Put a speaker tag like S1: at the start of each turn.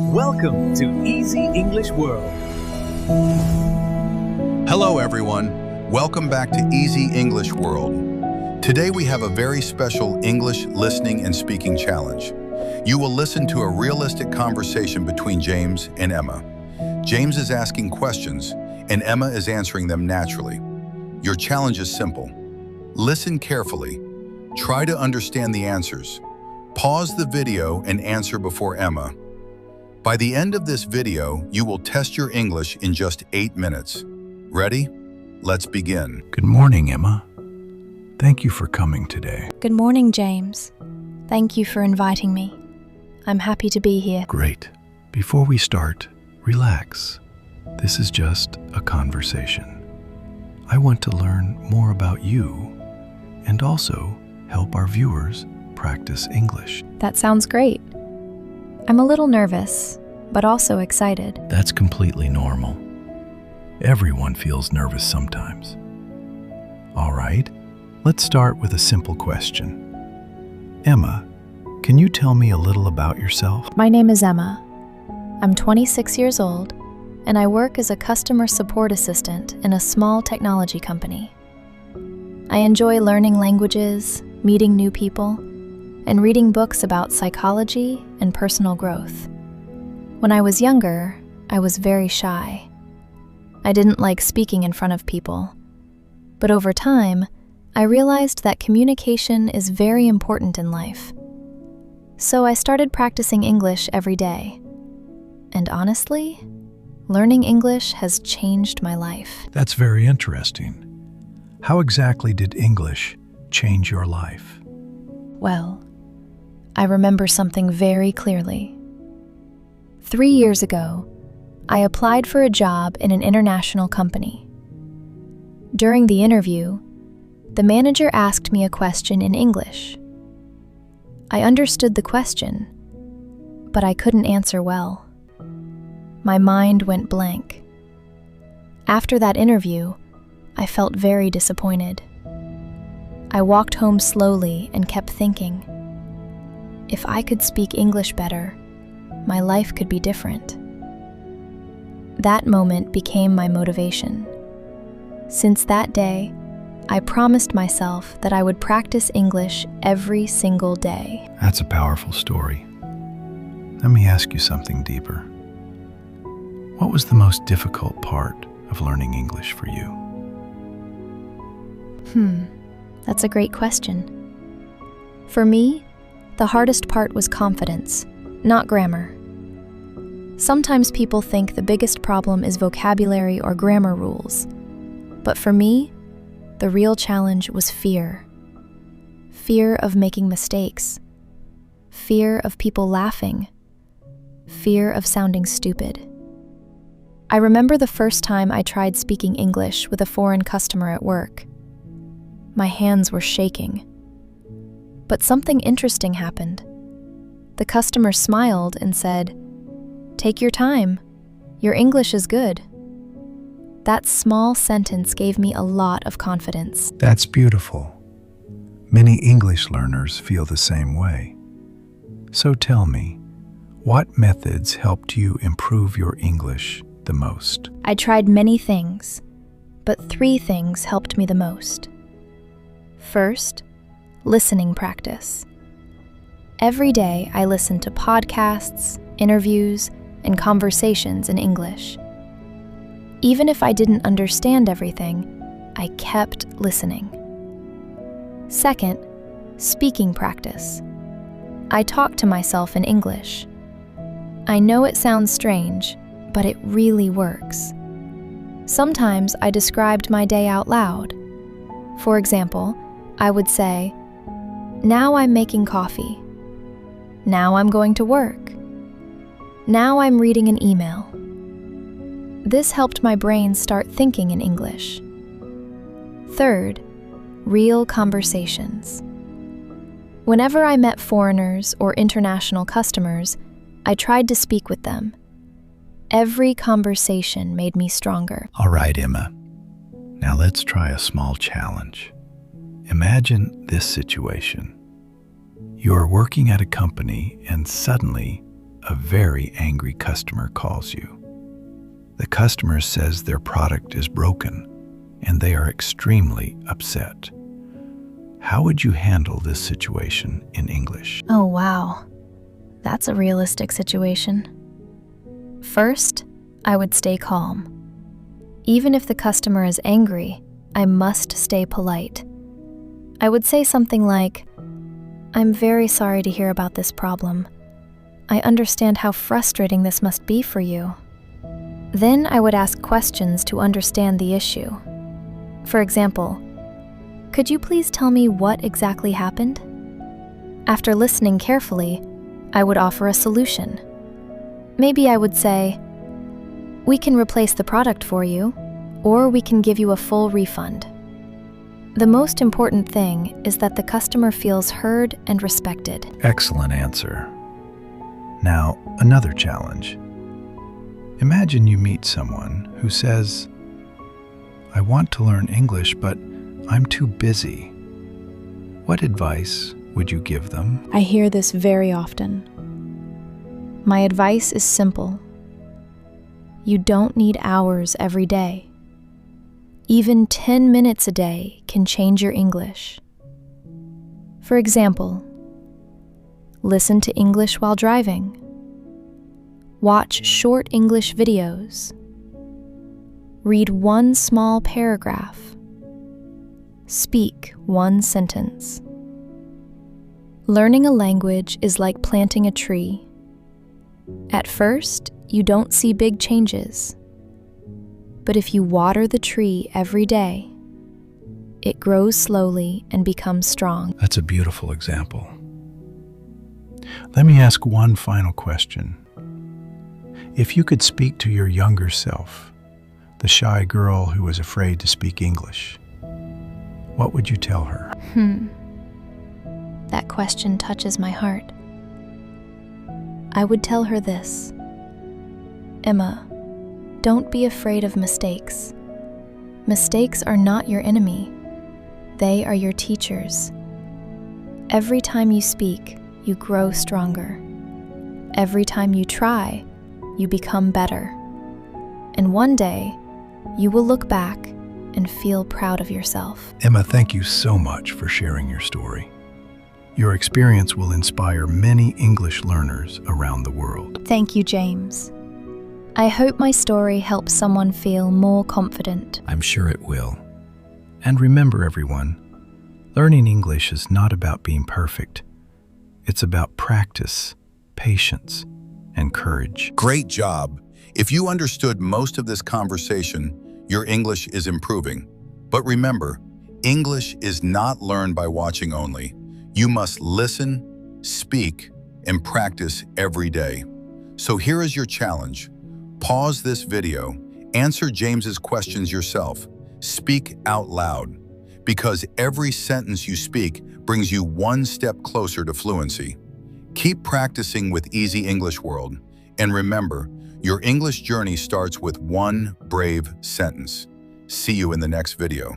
S1: Welcome to Easy English World.
S2: Hello everyone, welcome back to Easy English World. Today we have a very special English listening and speaking challenge. You will listen to a realistic conversation between James and Emma. James is asking questions and Emma is answering them naturally. Your challenge is simple. Listen carefully, try to understand the answers. Pause the video and answer before Emma. By the end of this video, you will test your English in just 8 minutes. Ready? Let's begin.
S3: Good morning, Emma. Thank you for coming today.
S4: Good morning, James. Thank you for inviting me. I'm happy to be here.
S3: Great. Before we start, relax. This is just a conversation. I want to learn more about you and also help our viewers practice English.
S4: That sounds great. I'm a little nervous, but also excited.
S3: That's completely normal. Everyone feels nervous sometimes. All right, let's start with a simple question. Emma, can you tell me a little about yourself?
S4: My name is Emma. I'm 26 years old, and I work as a customer support assistant in a small technology company. I enjoy learning languages, meeting new people, and reading books about psychology and personal growth. When I was younger, I was very shy. I didn't like speaking in front of people. But over time, I realized that communication is very important in life. So I started practicing English every day. And honestly, learning English has changed my life.
S3: That's very interesting. How exactly did English change your life?
S4: Well, I remember something very clearly. 3 years ago, I applied for a job in an international company. During the interview, the manager asked me a question in English. I understood the question, but I couldn't answer well. My mind went blank. After that interview, I felt very disappointed. I walked home slowly and kept thinking, if I could speak English better, my life could be different. That moment became my motivation. Since that day, I promised myself that I would practice English every single day.
S3: That's a powerful story. Let me ask you something deeper. What was the most difficult part of learning English for you?
S4: That's a great question. For me, the hardest part was confidence, not grammar. Sometimes people think the biggest problem is vocabulary or grammar rules. But for me, the real challenge was fear. Fear of making mistakes. Fear of people laughing. Fear of sounding stupid. I remember the first time I tried speaking English with a foreign customer at work. My hands were shaking. But something interesting happened. The customer smiled and said, "Take your time. Your English is good." That small sentence gave me a lot of confidence.
S3: That's beautiful. Many English learners feel the same way. So tell me, what methods helped you improve your English the most?
S4: I tried many things, but 3 things helped me the most. First, listening practice. Every day I listened to podcasts, interviews, and conversations in English. Even if I didn't understand everything, I kept listening. Second, speaking practice. I talked to myself in English. I know it sounds strange, but it really works. Sometimes I described my day out loud. For example, I would say, "Now I'm making coffee. Now I'm going to work. Now I'm reading an email." This helped my brain start thinking in English. Third, real conversations. Whenever I met foreigners or international customers, I tried to speak with them. Every conversation made me stronger.
S3: All right, Emma. Now let's try a small challenge. Imagine this situation. You are working at a company and suddenly a very angry customer calls you. The customer says their product is broken and they are extremely upset. How would you handle this situation in English?
S4: Oh, wow. That's a realistic situation. First, I would stay calm. Even if the customer is angry, I must stay polite. I would say something like, "I'm very sorry to hear about this problem. I understand how frustrating this must be for you." Then I would ask questions to understand the issue. For example, "Could you please tell me what exactly happened?" After listening carefully, I would offer a solution. Maybe I would say, "We can replace the product for you, or we can give you a full refund." The most important thing is that the customer feels heard and respected.
S3: Excellent answer. Now, another challenge. Imagine you meet someone who says, "I want to learn English, but I'm too busy." What advice would you give them?
S4: I hear this very often. My advice is simple. You don't need hours every day. Even 10 minutes a day can change your English. For example, listen to English while driving. Watch short English videos. Read one small paragraph. Speak one sentence. Learning a language is like planting a tree. At first, you don't see big changes. But if you water the tree every day, it grows slowly and becomes strong.
S3: That's a beautiful example. Let me ask one final question. If you could speak to your younger self, the shy girl who was afraid to speak English, what would you tell her?
S4: That question touches my heart. I would tell her this: Emma, don't be afraid of mistakes. Mistakes are not your enemy. They are your teachers. Every time you speak, you grow stronger. Every time you try, you become better. And one day, you will look back and feel proud of yourself.
S3: Emma, thank you so much for sharing your story. Your experience will inspire many English learners around the world.
S4: Thank you, James. I hope my story helps someone feel more confident.
S3: I'm sure it will. And remember, everyone, learning English is not about being perfect. It's about practice, patience, and courage.
S2: Great job. If you understood most of this conversation, your English is improving. But remember, English is not learned by watching only. You must listen, speak, and practice every day. So here is your challenge. Pause this video, answer James's questions yourself, speak out loud, because every sentence you speak brings you one step closer to fluency. Keep practicing with Easy English World, and remember, your English journey starts with one brave sentence. See you in the next video.